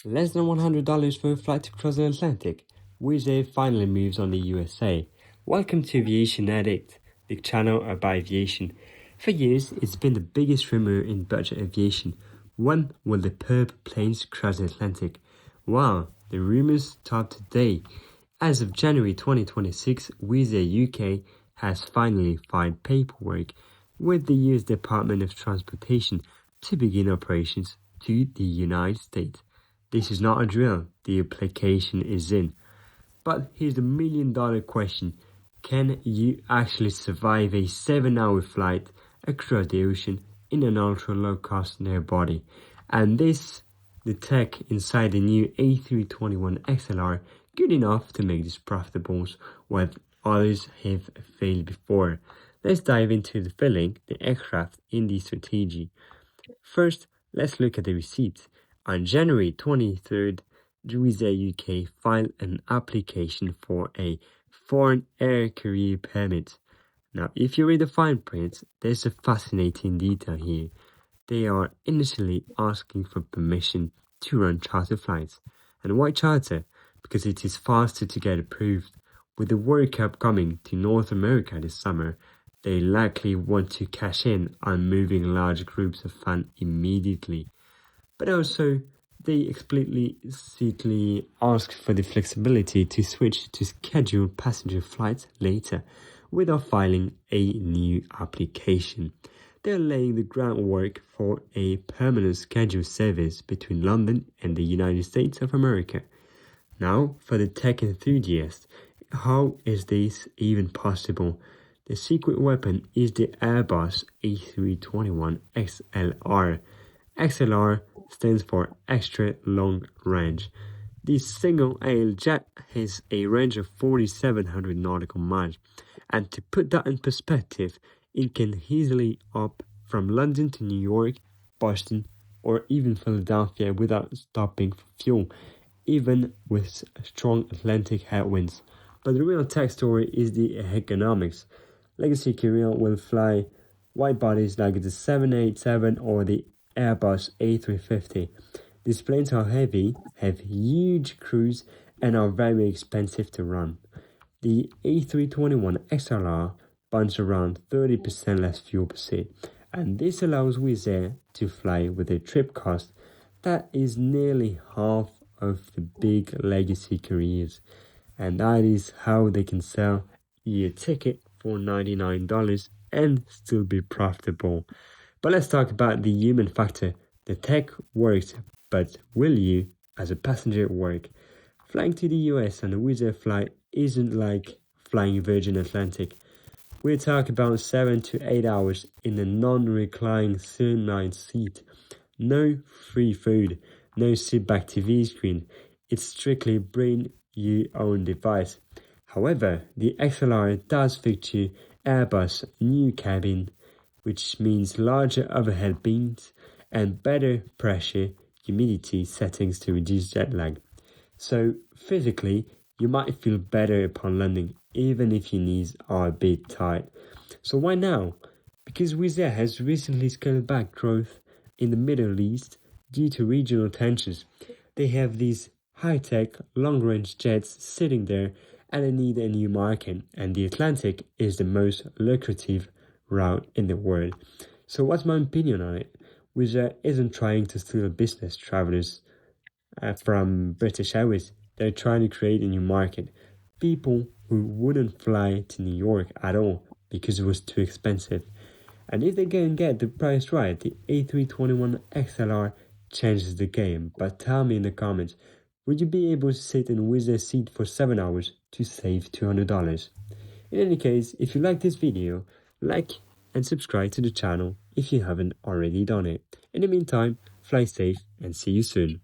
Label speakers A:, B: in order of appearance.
A: Less than $100 for a flight to cross the Atlantic. Wizz Air finally moves on the USA. Welcome to Aviation Addict, the channel about aviation. For years, it's been the biggest rumor in budget aviation. When will the purple planes cross the Atlantic? Wow, the rumors stop today. As of January 2026, Wizz Air UK has finally filed paperwork with the US Department of Transportation to begin operations to the United States. This is not a drill, the application is in. But here's the $1,000,000 question. Can you actually survive a 7-hour flight across the ocean in an ultra low cost narrow-body? And this, the tech inside the new A321XLR, good enough to make this profitable when others have failed before. Let's dive into the filling the aircraft in the strategy. First, let's look at the receipts. On January 23rd, Wizz Air UK filed an application for a foreign air carrier permit. Now, if you read the fine print, there's a fascinating detail here. They are initially asking for permission to run charter flights. And why charter? Because it is faster to get approved. With the World Cup coming to North America this summer, they likely want to cash in on moving large groups of fans immediately. But also, they explicitly ask for the flexibility to switch to scheduled passenger flights later without filing a new application. They're laying the groundwork for a permanent scheduled service between London and the United States of America. Now, for the tech enthusiast, how is this even possible? The secret weapon is the Airbus A321XLR. XLR stands for extra long range. This single-aisle jet has a range of 4,700 nautical miles, and to put that in perspective, it can easily up from London to New York, Boston, or even Philadelphia without stopping for fuel, even with strong Atlantic headwinds. But the real tech story is the economics. Legacy carrier will fly wide bodies like the 787 or the Airbus A350. These planes are heavy, have huge crews, and are very expensive to run. The A321XLR burns around 30% less fuel per seat, and this allows Wizz Air to fly with a trip cost that is nearly half of the big legacy carriers, and that is how they can sell you a ticket for $99 and still be profitable. But let's talk about the human factor. The tech works, but will you, as a passenger, work? Flying to the US on a Wizz Air flight isn't like flying Virgin Atlantic. We're talking about 7 to 8 hours in a non-reclining slimline seat. No free food, no sit-back TV screen. It's strictly bring your own device. However, the XLR does feature Airbus new cabin, which means larger overhead bins and better pressure humidity settings to reduce jet lag. So physically, you might feel better upon landing, even if your knees are a bit tight. So why now? Because Wizz Air has recently scaled back growth in the Middle East due to regional tensions. They have these high-tech, long-range jets sitting there and they need a new market, and the Atlantic is the most lucrative route in the world. So what's my opinion on it? Wizz Air isn't trying to steal business travelers from British Airways. They're trying to create a new market. People who wouldn't fly to New York at all because it was too expensive. And if they go and get the price right, the A321XLR changes the game. But tell me in the comments, would you be able to sit in a Wizz Air seat for 7 hours to save $200? In any case, if you like this video, like and subscribe to the channel if you haven't already done it. In the meantime, fly safe and see you soon.